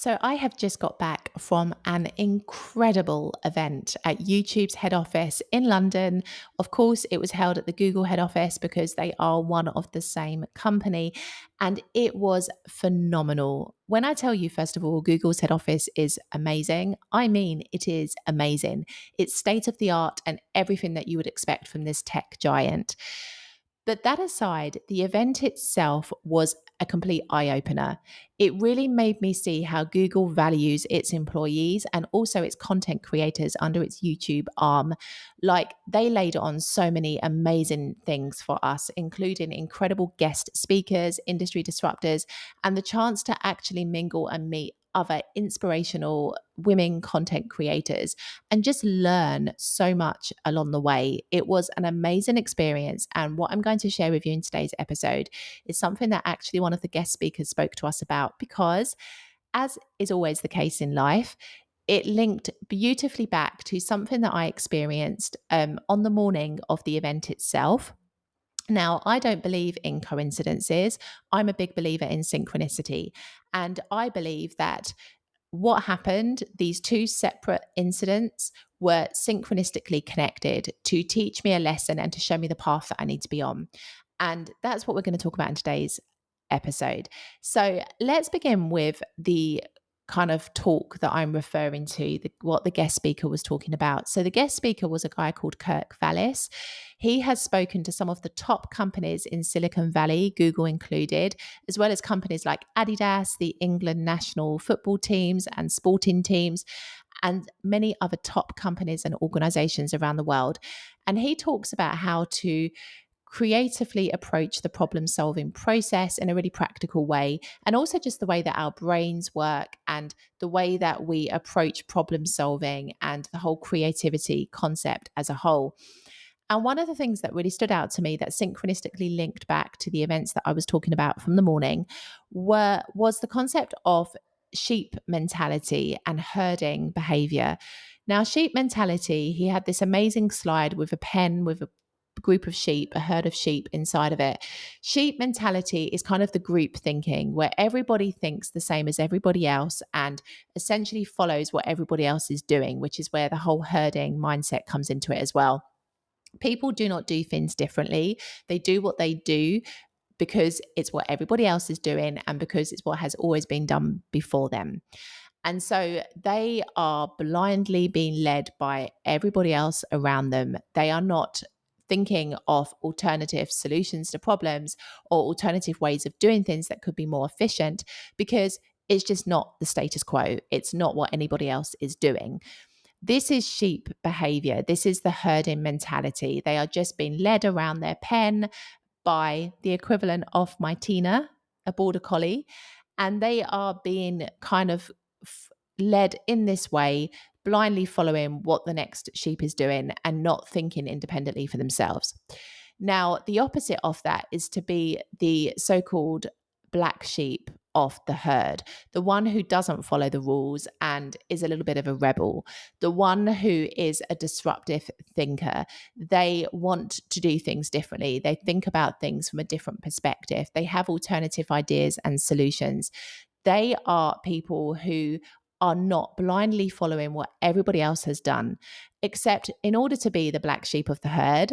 So, I have just got back from an incredible event at YouTube's head office in London. Of course, it was held at the Google head office because they are one of the same company. And it was phenomenal. When I tell you, first of all, Google's head office is amazing, I mean, it is amazing. It's state of the art and everything that you would expect from this tech giant. But that aside, the event itself was a complete eye opener. It really made me see how Google values its employees and also its content creators under its YouTube arm. Like they laid on so many amazing things for us, including incredible guest speakers, industry disruptors, and the chance to actually mingle and meet other inspirational women content creators and just learn so much along the way. It was an amazing experience. And what I'm going to share with you in today's episode is something that actually one of the guest speakers spoke to us about because, as is always the case in life, it linked beautifully back to something that I experienced on the morning of the event itself. Now, I don't believe in coincidences. I'm a big believer in synchronicity. And I believe that what happened, these two separate incidents, were synchronistically connected to teach me a lesson and to show me the path that I need to be on. And that's what we're going to talk about in today's episode. So let's begin with the kind of talk that I'm referring to, what the guest speaker was talking about. So the guest speaker was a guy called Kirk Vallis. He has spoken to some of the top companies in Silicon Valley, Google included, as well as companies like Adidas, the England national football teams and sporting teams, and many other top companies and organizations around the world. And he talks about how to creatively approach the problem solving process in a really practical way, and also just the way that our brains work and the way that we approach problem solving and the whole creativity concept as a whole. And one of the things that really stood out to me that synchronistically linked back to the events that I was talking about from the morning was the concept of sheep mentality and herding behavior. Now, sheep mentality, he had this amazing slide with a pen with a group of sheep, a herd of sheep inside of it. Sheep mentality is kind of the group thinking where everybody thinks the same as everybody else and essentially follows what everybody else is doing, which is where the whole herding mindset comes into it as well. People do not do things differently. They do what they do because it's what everybody else is doing and because it's what has always been done before them. And so they are blindly being led by everybody else around them. They are not thinking of alternative solutions to problems or alternative ways of doing things that could be more efficient because it's just not the status quo. It's not what anybody else is doing. This is sheep behavior. This is the herding mentality. They are just being led around their pen by the equivalent of my Tina, a border collie, and they are being kind of led in this way, blindly following what the next sheep is doing and not thinking independently for themselves. Now, the opposite of that is to be the so called black sheep of the herd, the one who doesn't follow the rules and is a little bit of a rebel, the one who is a disruptive thinker. They want to do things differently. They think about things from a different perspective. They have alternative ideas and solutions. They are people who are not blindly following what everybody else has done, except in order to be the black sheep of the herd,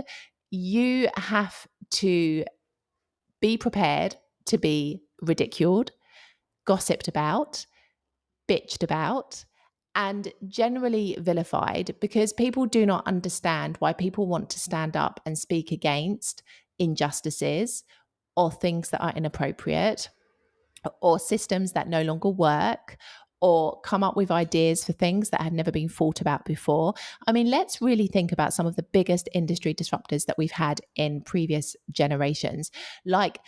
you have to be prepared to be ridiculed, gossiped about, bitched about, and generally vilified because people do not understand why people want to stand up and speak against injustices or things that are inappropriate or systems that no longer work or come up with ideas for things that have never been thought about before. I mean, let's really think about some of the biggest industry disruptors that we've had in previous generations. Like,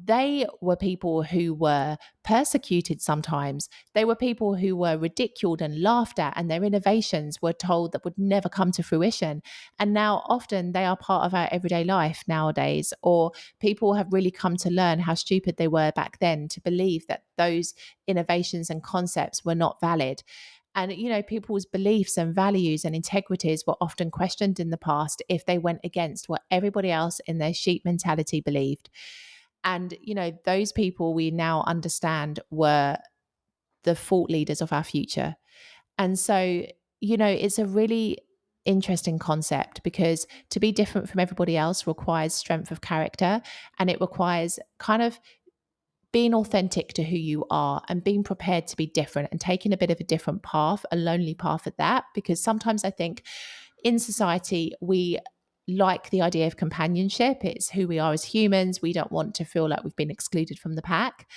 they were people who were persecuted sometimes. They were people who were ridiculed and laughed at, and their innovations were told that would never come to fruition. And now often they are part of our everyday life nowadays, or people have really come to learn how stupid they were back then to believe that those innovations and concepts were not valid. And, you know, people's beliefs and values and integrities were often questioned in the past if they went against what everybody else in their sheep mentality believed. And, you know, those people we now understand were the thought leaders of our future. And so, it's a really interesting concept, because to be different from everybody else requires strength of character, and it requires kind of being authentic to who you are and being prepared to be different and taking a bit of a different path, a lonely path at that. Because sometimes I think in society, we like the idea of companionship. It's who we are as humans. We don't want to feel like we've been excluded from the pack.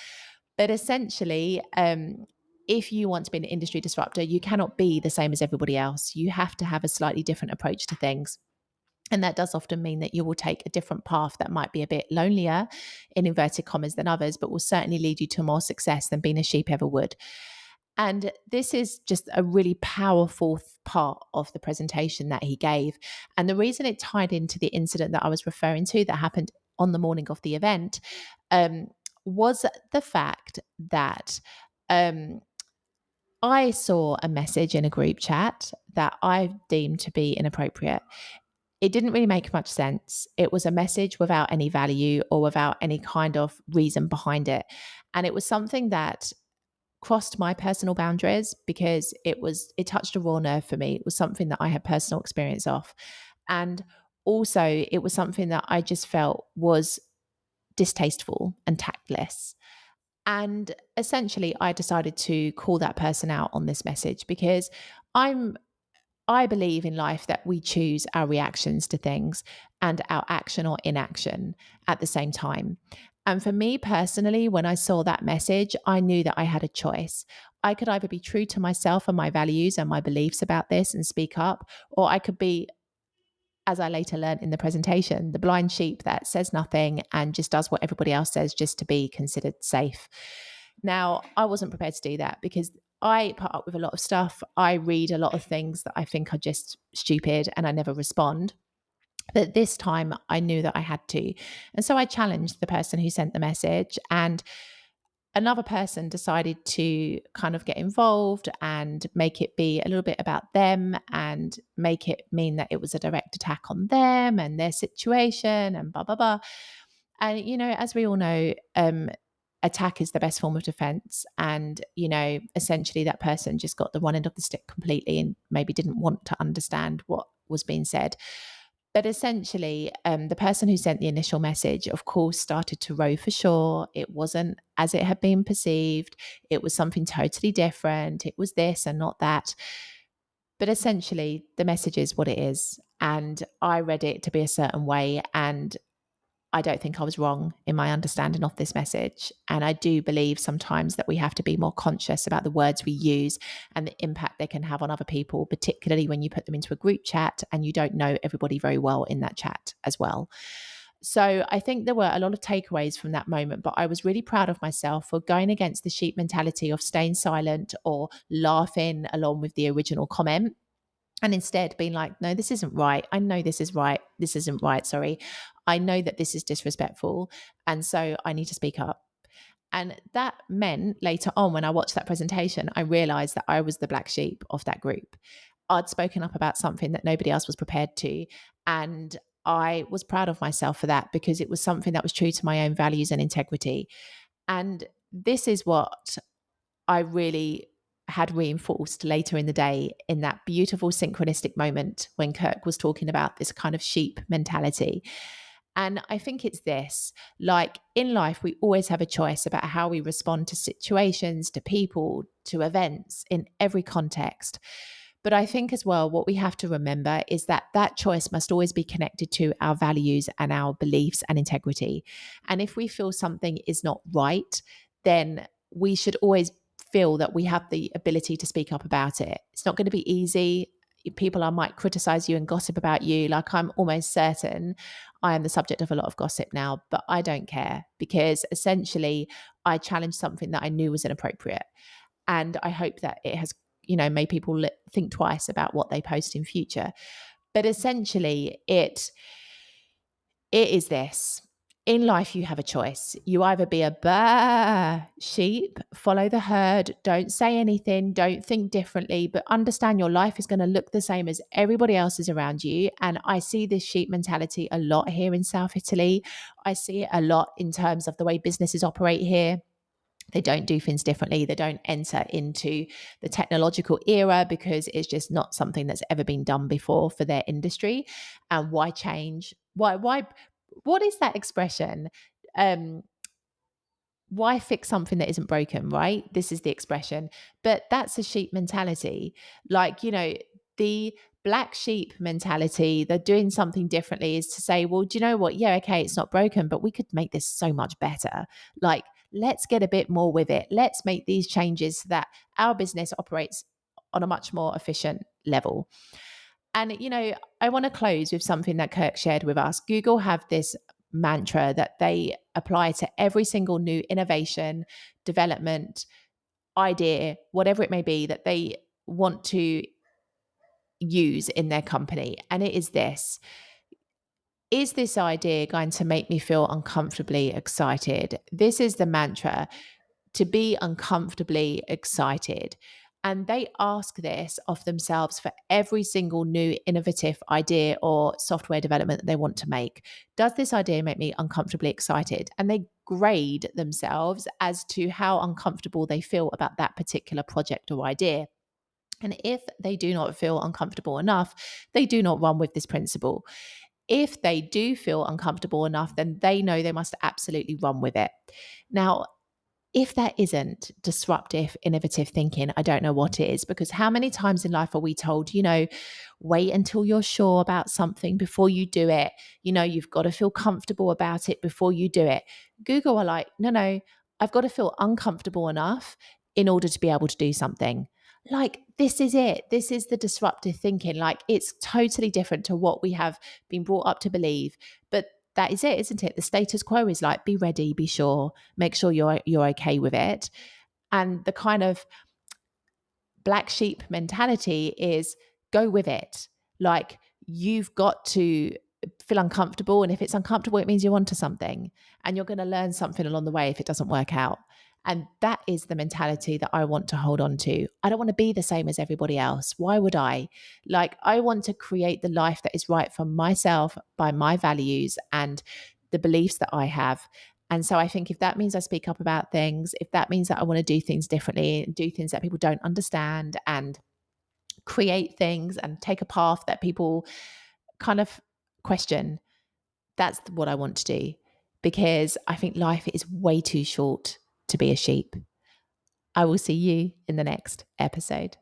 But essentially, if you want to be an industry disruptor, you cannot be the same as everybody else. You have to have a slightly different approach to things. And that does often mean that you will take a different path that might be a bit lonelier, in inverted commas, than others, but will certainly lead you to more success than being a sheep ever would. And this is just a really powerful part of the presentation that he gave. And the reason it tied into the incident that I was referring to that happened on the morning of the event was the fact that I saw a message in a group chat that I deemed to be inappropriate. It didn't really make much sense. It was a message without any value or without any kind of reason behind it. And it was something that crossed my personal boundaries, because it touched a raw nerve for me. It was something that I had personal experience of. And also it was something that I just felt was distasteful and tactless. And essentially I decided to call that person out on this message, because I believe in life that we choose our reactions to things and our action or inaction at the same time. And for me personally, when I saw that message, I knew that I had a choice. I could either be true to myself and my values and my beliefs about this and speak up, or I could be, as I later learned in the presentation, the blind sheep that says nothing and just does what everybody else says just to be considered safe. Now, I wasn't prepared to do that, because I put up with a lot of stuff. I read a lot of things that I think are just stupid and I never respond. But this time I knew that I had to. And so I challenged the person who sent the message, and another person decided to kind of get involved and make it be a little bit about them and make it mean that it was a direct attack on them and their situation and blah, blah, blah. And, as we all know, attack is the best form of defense. And, essentially that person just got the one end of the stick completely and maybe didn't want to understand what was being said. But essentially, the person who sent the initial message, of course, started to row for shore. It wasn't as it had been perceived. It was something totally different. It was this and not that. But essentially, the message is what it is. And I read it to be a certain way. And I don't think I was wrong in my understanding of this message. And I do believe sometimes that we have to be more conscious about the words we use and the impact they can have on other people, particularly when you put them into a group chat and you don't know everybody very well in that chat as well. So I think there were a lot of takeaways from that moment, but I was really proud of myself for going against the sheep mentality of staying silent or laughing along with the original comment. And instead being like, no, this isn't right. I know this is right. This isn't right. Sorry. I know that this is disrespectful. And so I need to speak up. And that meant later on, when I watched that presentation, I realized that I was the black sheep of that group. I'd spoken up about something that nobody else was prepared to. And I was proud of myself for that, because it was something that was true to my own values and integrity. And this is what I really had reinforced later in the day in that beautiful synchronistic moment when Kirk was talking about this kind of sheep mentality. And I think it's this, like in life, we always have a choice about how we respond to situations, to people, to events in every context. But I think as well, what we have to remember is that that choice must always be connected to our values and our beliefs and integrity. And if we feel something is not right, then we should always feel that we have the ability to speak up about it. It's not going to be easy. People might criticize you and gossip about you. Like, I'm almost certain I am the subject of a lot of gossip now, but I don't care, because essentially I challenged something that I knew was inappropriate. And I hope that it has, made people think twice about what they post in future. But essentially it is this. In life, you have a choice. You either be a sheep, follow the herd, don't say anything, don't think differently, but understand your life is going to look the same as everybody else's around you. And I see this sheep mentality a lot here in South Italy. I see it a lot in terms of the way businesses operate here. They don't do things differently. They don't enter into the technological era because it's just not something that's ever been done before for their industry. And why change? What is that expression? Um, why fix something that isn't broken, right? This is the expression. But that's a sheep mentality. Like, the black sheep mentality, they're doing something differently, is to say, well, do you know what? Yeah, okay, it's not broken, but we could make this so much better. Like, let's get a bit more with it. Let's make these changes so that our business operates on a much more efficient level. And, I want to close with something that Kirk shared with us. Google have this mantra that they apply to every single new innovation, development, idea, whatever it may be that they want to use in their company. And it is this: is this idea going to make me feel uncomfortably excited? This is the mantra, to be uncomfortably excited. And they ask this of themselves for every single new innovative idea or software development that they want to make. Does this idea make me uncomfortably excited? And they grade themselves as to how uncomfortable they feel about that particular project or idea. And if they do not feel uncomfortable enough, they do not run with this principle. If they do feel uncomfortable enough, then they know they must absolutely run with it. Now, if that isn't disruptive, innovative thinking, I don't know what is, because how many times in life are we told, wait until you're sure about something before you do it? You've got to feel comfortable about it before you do it. Google are like, no, I've got to feel uncomfortable enough in order to be able to do something. Like, this is it. This is the disruptive thinking. Like, it's totally different to what we have been brought up to believe. But that is it, isn't it? The status quo is like, be ready, be sure, make sure you're okay with it. And the kind of black sheep mentality is go with it. Like, you've got to feel uncomfortable. And if it's uncomfortable, it means you're onto something and you're going to learn something along the way if it doesn't work out. And that is the mentality that I want to hold on to. I don't want to be the same as everybody else. Why would I? Like, I want to create the life that is right for myself by my values and the beliefs that I have. And so I think if that means I speak up about things, if that means that I want to do things differently and do things that people don't understand and create things and take a path that people kind of question, that's what I want to do, because I think life is way too short to be a sheep. I will see you in the next episode.